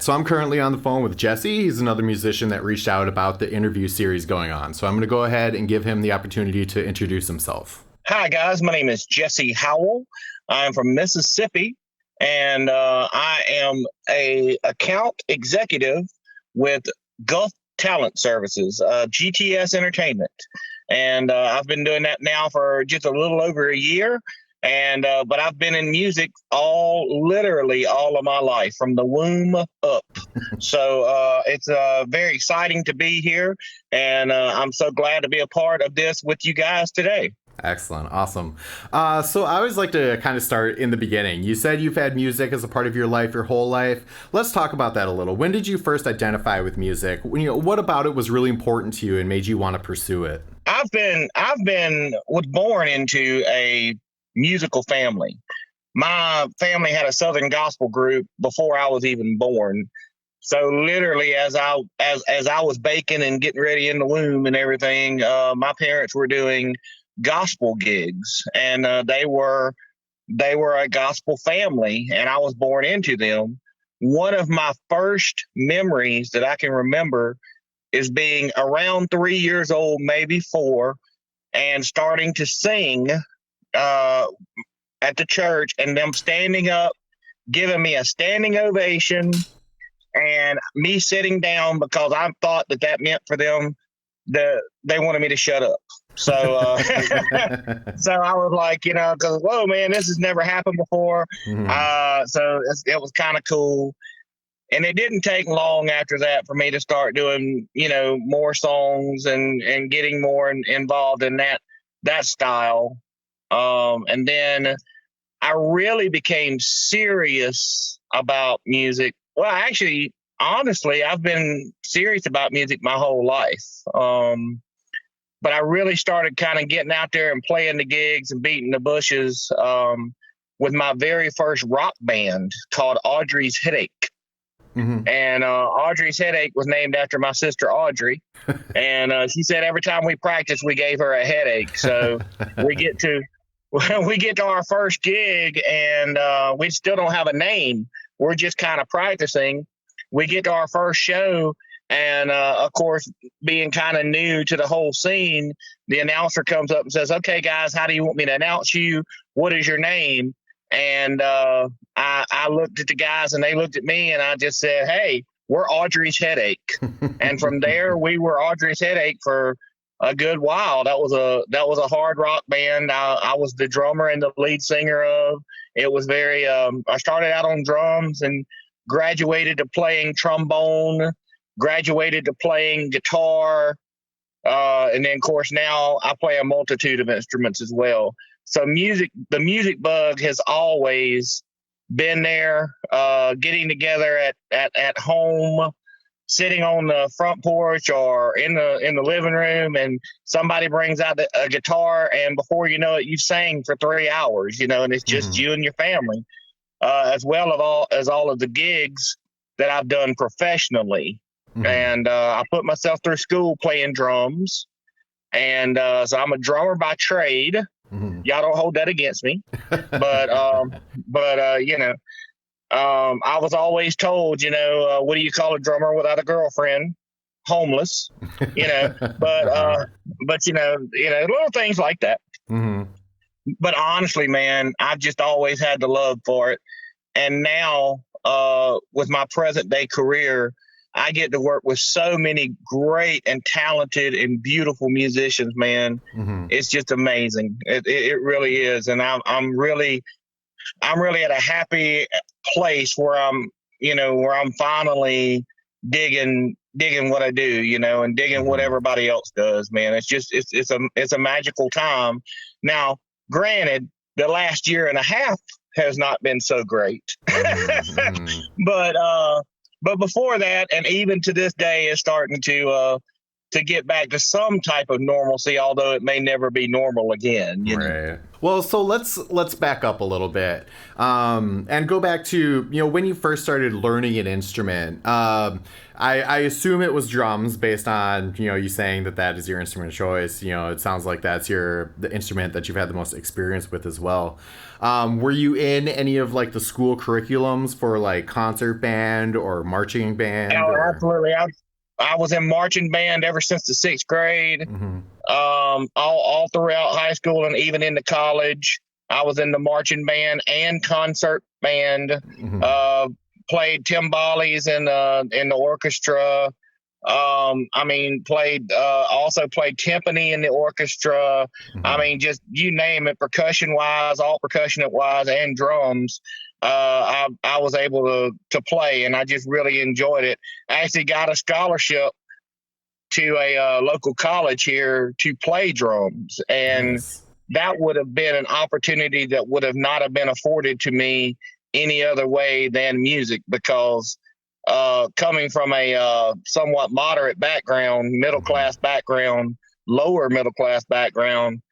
right, so I'm currently on the phone with Jesse. He's another musician that reached out about the interview series going on. So I'm going to go ahead and give him the opportunity to introduce himself. Hi, guys. My name is Jessie Howell. I'm from Mississippi, and I am a account executive with Gulf Talent Services, GTS Entertainment. And I've been doing that now for just a little over a year. And but I've been in music literally all of my life, from the womb up. So it's very exciting to be here, and I'm so glad to be a part of this with you guys today. Excellent. Awesome. So I always like to kind of start in the beginning. You said you've had music as a part of your life your whole life. Let's talk about that a little. When did you first identify with music? What about it was really important to you and made you want to pursue it? Was born into a musical family. My family had a Southern gospel group before I was even born. So literally, as I was baking and getting ready in the womb and everything, my parents were doing gospel gigs, and they were a gospel family, and I was born into them. One of my first memories that I can remember is being around 3 years old, maybe 4, and starting to sing at the church, and them standing up, giving me a standing ovation, and me sitting down because I thought that meant for them that they wanted me to shut up. So, so I was like, because whoa, man, this has never happened before. So it was kind of cool. And it didn't take long after that for me to start doing, more songs and getting more involved in that style. And then I really became serious about music. Well, actually, honestly, I've been serious about music my whole life. But I really started kind of getting out there and playing the gigs and beating the bushes with my very first rock band called Audrey's Headache. Mm-hmm. And Audrey's Headache was named after my sister Audrey. And she said every time we practiced, we gave her a headache. So we get to our first gig, and we still don't have a name. We're just kind of practicing. We get to our first show, and of course, being kind of new to the whole scene, the announcer comes up and says, "Okay, guys, how do you want me to announce you? What is your name?" And I looked at the guys, and they looked at me, and I just said, "Hey, we're Audrey's Headache." And from there, we were Audrey's Headache for a good while. That was a hard rock band. I was the drummer and the lead singer of. It was very. I started out on drums and graduated to playing trombone, graduated to playing guitar, and then of course now I play a multitude of instruments as well. So the music bug has always been there. Getting together at home, sitting on the front porch or in the living room, and somebody brings out a guitar, and before you know it, you've sang for 3 hours, and it's just you and your family, as well as all of the gigs that I've done professionally. And I put myself through school playing drums, and so I'm a drummer by trade. Y'all don't hold that against me, but I was always told, what do you call a drummer without a girlfriend? Homeless, but little things like that. But honestly, man, I've just always had the love for it. And now, with my present day career, I get to work with so many great and talented and beautiful musicians, man. It's just amazing. It really is. And I'm really at a happy place where I'm finally digging what I do, and digging what everybody else does, man. It's a magical time. Now, granted, the last year and a half has not been so great. But before that, and even to this day, is starting to to get back to some type of normalcy, although it may never be normal again, you know. Right. Well, so let's back up a little bit, and go back to when you first started learning an instrument. I assume it was drums, based on you saying that is your instrument of choice. It sounds like that's the instrument that you've had the most experience with as well. Were you in any of like the school curriculums for like concert band or marching band? Oh, Or... absolutely. I was in marching band ever since the 6th grade. Mm-hmm. All throughout high school and even into college, I was in the marching band and concert band. Mm-hmm. Played timbales in the orchestra. Also played timpani in the orchestra. Mm-hmm. I mean, just you name it, percussion wise, all percussion wise, and drums. I was able to play, and I just really enjoyed it. I actually got a scholarship to a local college here to play drums, and Nice. that would have been an opportunity that would have not have been afforded to me any other way than music, because coming from a somewhat moderate background, middle class background, lower middle class background,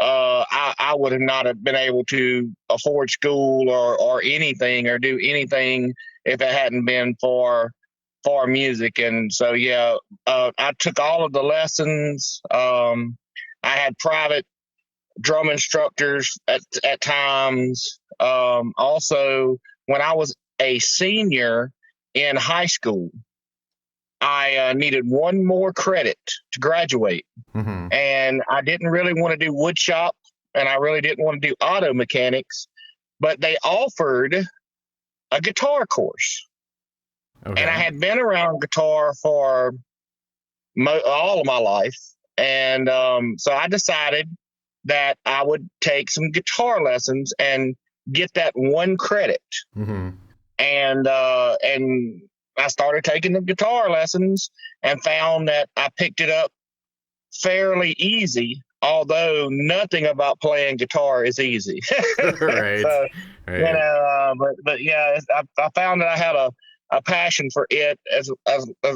I would have not have been able to afford school or anything or do anything if it hadn't been for music. And so, yeah, I took all of the lessons. I had private drum instructors at times. Also, when I was a senior in high school, I needed one more credit to graduate. Mm-hmm. And I didn't really want to do wood shop, and I really didn't want to do auto mechanics, but they offered a guitar course. Okay. And I had been around guitar for all of my life. And so I decided that I would take some guitar lessons and get that one credit. Mm-hmm. And I started taking the guitar lessons and found that I picked it up fairly easy, although nothing about playing guitar is easy. Right. So, Right. but yeah, I found that I had a passion for it as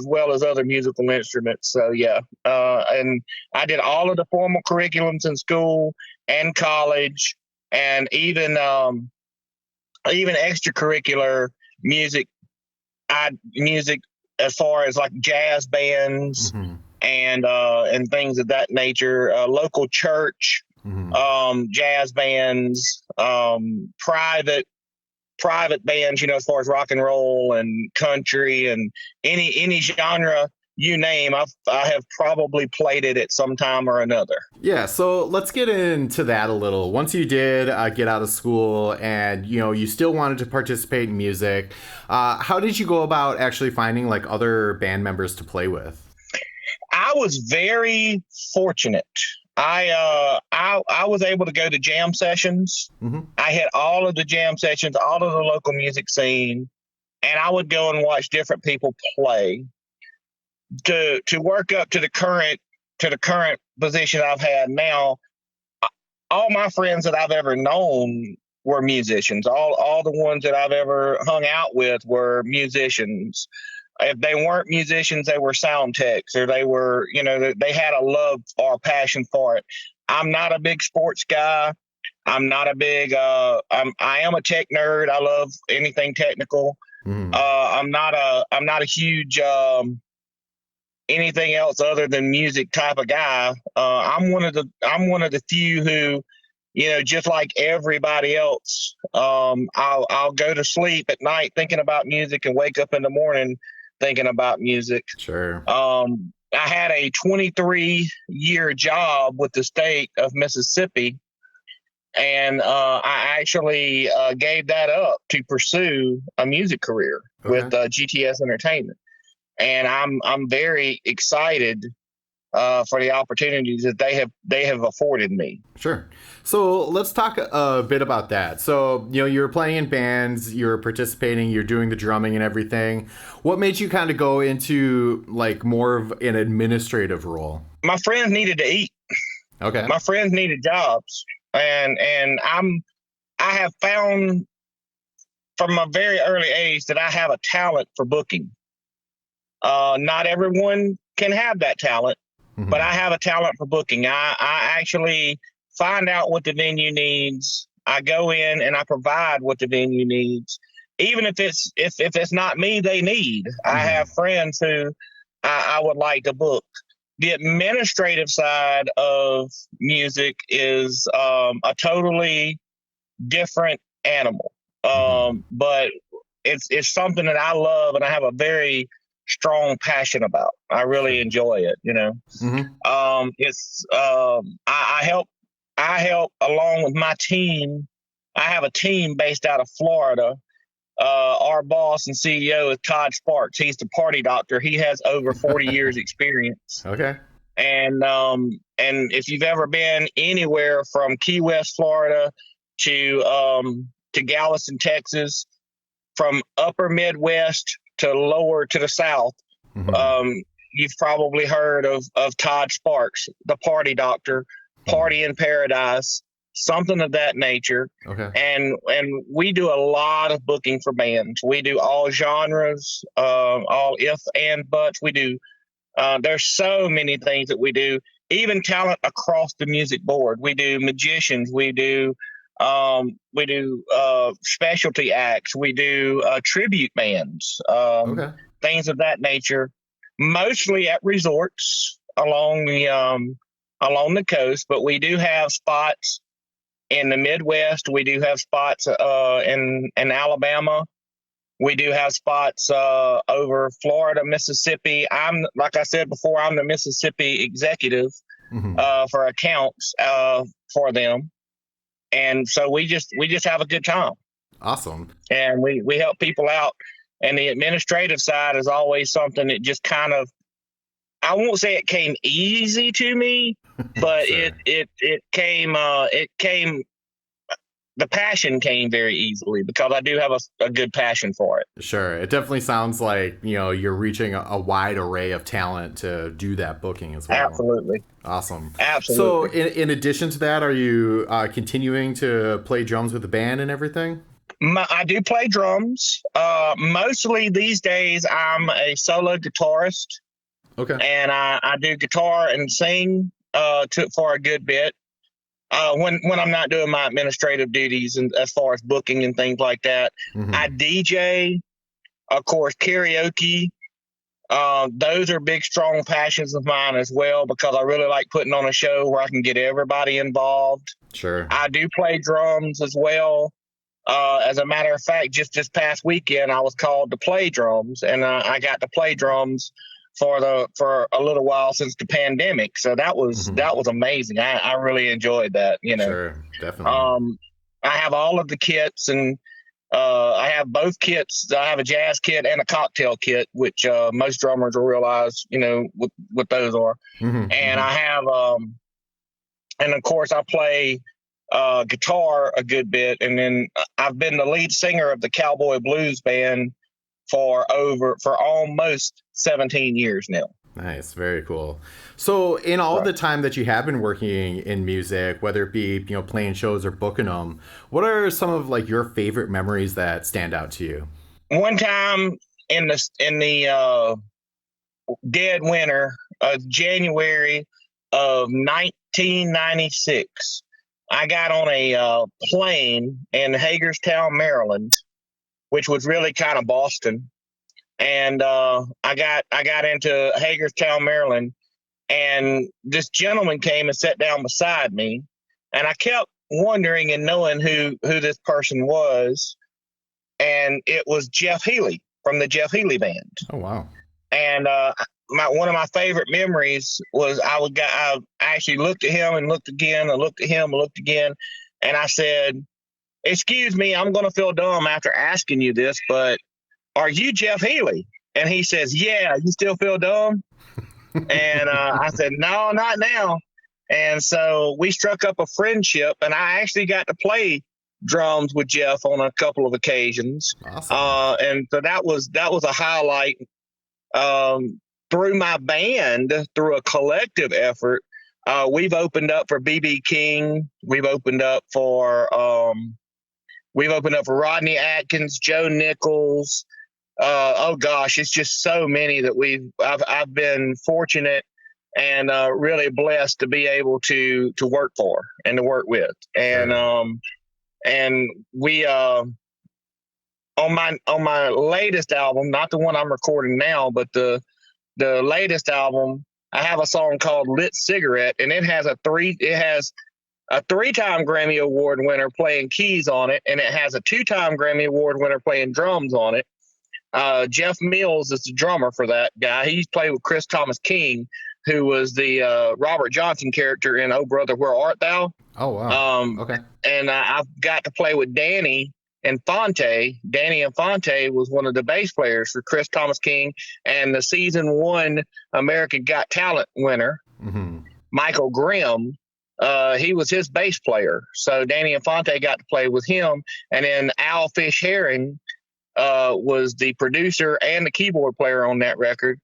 well as other musical instruments. So yeah, and I did all of the formal curriculums in school and college, and even extracurricular music. Music as far as like jazz bands Mm-hmm. and things of that nature. Local church, Mm-hmm. jazz bands, private bands, as far as rock and roll and country and any genre you name, I have probably played it at some time or another. Yeah, so let's get into that a little. Once you did get out of school and you still wanted to participate in music, how did you go about actually finding like other band members to play with? I was very fortunate. I was able to go to jam sessions. Mm-hmm. I hit all of the jam sessions, all of the local music scene, and I would go and watch different people play. To work up to the current position I've had now, all my friends that I've ever known were musicians. All the ones that I've ever hung out with were musicians. If they weren't musicians, they were sound techs, or they were, they had a love or a passion for it. I'm not a big sports guy. I'm not a big. I am a tech nerd. I love anything technical. Mm-hmm. I'm not a huge anything else other than music type of guy. I'm one of the few who, just like everybody else, I'll go to sleep at night thinking about music and wake up in the morning thinking about music. Sure. I had a 23-year job with the state of Mississippi, and I actually gave that up to pursue a music career with GTS Entertainment. And I'm very excited for the opportunities that they have afforded me. Sure. So let's talk a bit about that. So, you were playing in bands, you were participating, you're doing the drumming and everything. What made you kind of go into like more of an administrative role? My friends needed to eat. Okay. My friends needed jobs, and I have found from a very early age that I have a talent for booking. Not everyone can have that talent. but I have a talent for booking. I actually find out what the venue needs. I go in and I provide what the venue needs. Even if it's not me they need. I have friends who I would like to book. The administrative side of music is a totally different animal. But it's something that I love and I have a very strong passion about. I really enjoy it, you know. It's I help along with my team. I have a team based out of Florida. Our boss and CEO is Todd Sparks. He's the party doctor. He has over 40 years experience. Okay. And if you've ever been anywhere from Key West, Florida to Galveston, Texas, from upper Midwest to lower to the South, you've probably heard of Todd Sparks, the party doctor, Party in Paradise, something of that nature. Okay. And we do a lot of booking for bands. We do all genres, all if and buts. We do. There's so many things that we do. Even talent across the music board. We do magicians. We do specialty acts. We do tribute bands. Things of that nature. Mostly at resorts along the coast, but we do have spots in the Midwest. We do have spots in Alabama. We do have spots over Florida, Mississippi. Like I said before, I'm the Mississippi executive for accounts for them, and so we just have a good time. Awesome. And we help people out. And the administrative side is always something that just kind of, I won't say it came easy to me, but Sure. it came the passion came very easily because I do have a good passion for it. Sure. It definitely sounds like, you're reaching a wide array of talent to do that booking as well. Absolutely. Awesome. Absolutely. So in addition to that, are you continuing to play drums with the band and everything? I do play drums. Mostly these days, I'm a solo guitarist. Okay. And I do guitar and sing for a good bit. When I'm not doing my administrative duties and as far as booking and things like that, I DJ, of course, karaoke. Those are big, strong passions of mine as well because I really like putting on a show where I can get everybody involved. Sure. I do play drums as well. As a matter of fact, just this past weekend, I was called to play drums, and I got to play drums for a little while since the pandemic. So that was amazing. I really enjoyed that. Sure, definitely. I have all of the kits, and I have both kits. I have a jazz kit and a cocktail kit, which most drummers will realize, what those are. And I have, and of course, I play guitar a good bit, and then I've been the lead singer of the Cowboy Blues Band for almost 17 years now. Nice, very cool. So in all the time that you have been working in music, whether it be playing shows or booking them, what are some of like your favorite memories that stand out to you? One time in the dead winter of January of 1996, I got on a plane in Hagerstown, Maryland, which was really kind of Boston. And I got into Hagerstown, Maryland, and this gentleman came and sat down beside me, and I kept wondering and knowing who this person was, and it was Jeff Healey from the Jeff Healey Band. Oh wow! And one of my favorite memories was I actually looked at him and looked again, and looked at him and looked again, and I said, "Excuse me, I'm going to feel dumb after asking you this, but are you Jeff Healey?" And he says, "Yeah, you still feel dumb?" And I said, "No, not now." And so we struck up a friendship, and I actually got to play drums with Jeff on a couple of occasions. Awesome. And so that was a highlight. Through my band, through a collective effort, we've opened up for B.B. King. We've opened up for Rodney Atkins, Joe Nichols. Oh gosh, it's just so many that I've been fortunate and really blessed to be able to work for and to work with. Sure. And we on my latest album, not the one I'm recording now, but the latest album, I have a song called Lit Cigarette, and it has a three-time Grammy Award winner playing keys on it, and it has a two-time Grammy Award winner playing drums on it. Jeff Mills is the drummer for that guy. He's played with Chris Thomas King, who was the Robert Johnson character in Oh Brother, Where Art Thou? Oh, wow. Okay. And I've got to play with Danny Infante. Danny Infante was one of the bass players for Chris Thomas King, and the season 1 American Got Talent winner, Michael Grimm. He was his bass player. So Danny Infante got to play with him. And then Al Fish Herring was the producer and the keyboard player on that record.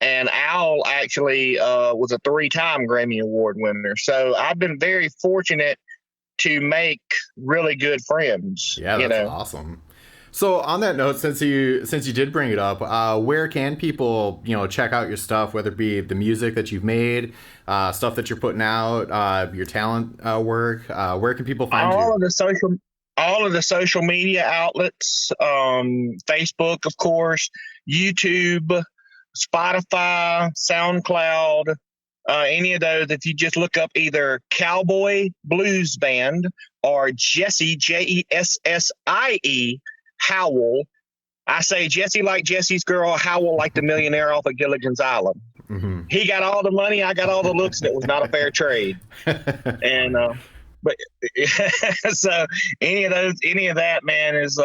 And Al actually was a 3-time Grammy Award winner. So I've been very fortunate to make really good friends. Yeah, that's awesome. So on that note, since you did bring it up, where can people check out your stuff, whether it be the music that you've made, stuff that you're putting out, your talent work? Where can people find you? All of the social media outlets, Facebook, of course, YouTube, Spotify, SoundCloud, any of those. If you just look up either Cowboy Blues Band or Jessie, Jessie, Howell. I say Jessie like Jesse's girl, Howell like the millionaire off of Gilligan's Island. He got all the money, I got all the looks, and it was not a fair trade. And but so any of that, man, is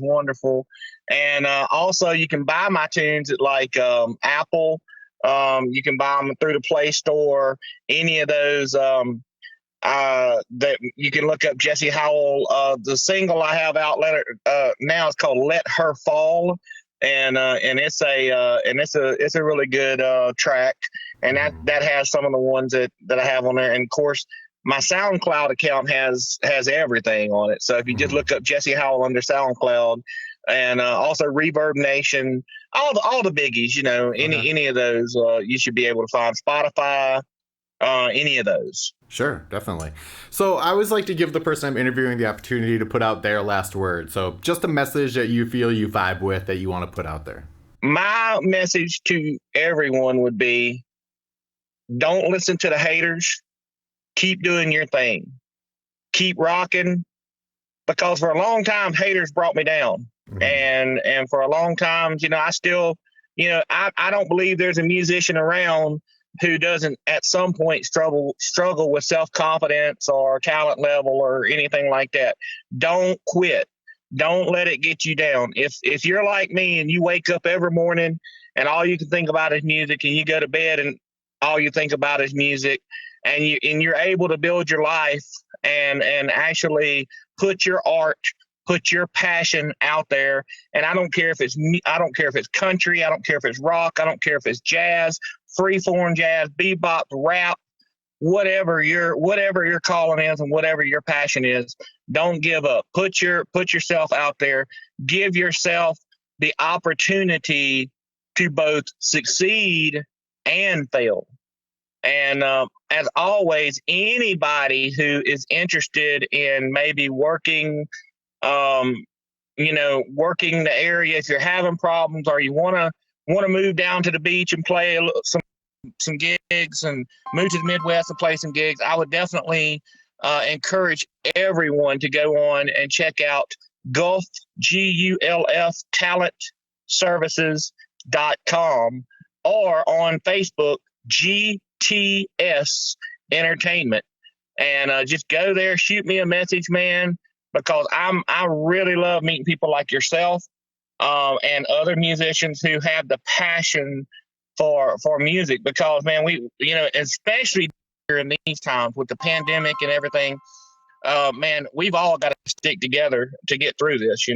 wonderful. And also you can buy my tunes at like Apple. You can buy them through the Play Store. Any of those. That you can look up Jesse Howell. The single I have out now is called "Let Her Fall," and it's a really good track, and that has some of the ones that I have on there. And of course, my SoundCloud account has everything on it. So if you just look up Jesse Howell under SoundCloud, and also Reverb Nation, all the biggies, any of those, you should be able to find. Spotify. Any of those. Sure, definitely. So I always like to give the person I'm interviewing the opportunity to put out their last word. So just a message that you feel you vibe with that you want to put out there. My message to everyone would be, don't listen to the haters. Keep doing your thing. Keep rocking. Because for a long time, haters brought me down. And for a long time, I still, I don't believe there's a musician around who doesn't at some point struggle with self-confidence or talent level or anything like that. Don't quit. Don't let it get you down. If you're like me and you wake up every morning and all you can think about is music, and you go to bed and all you think about is music, and you're able to build your life and actually put your art, put your passion out there. And I don't care if it's country, I don't care if it's rock, I don't care if it's jazz, free-form jazz, bebop, rap, whatever your calling is and whatever your passion is, don't give up. Put yourself out there. Give yourself the opportunity to both succeed and fail. And as always, anybody who is interested in maybe working working the area, if you're having problems or you want to move down to the beach and play some gigs and move to the Midwest and play some gigs, I would definitely encourage everyone to go on and check out Gulf, GULF, talentservices.com, or on Facebook, GTS Entertainment. And just go there, shoot me a message, man, because I really love meeting people like yourself and other musicians who have the passion for music. Because, man, we especially during these times with the pandemic and everything, man, we've all got to stick together to get through this,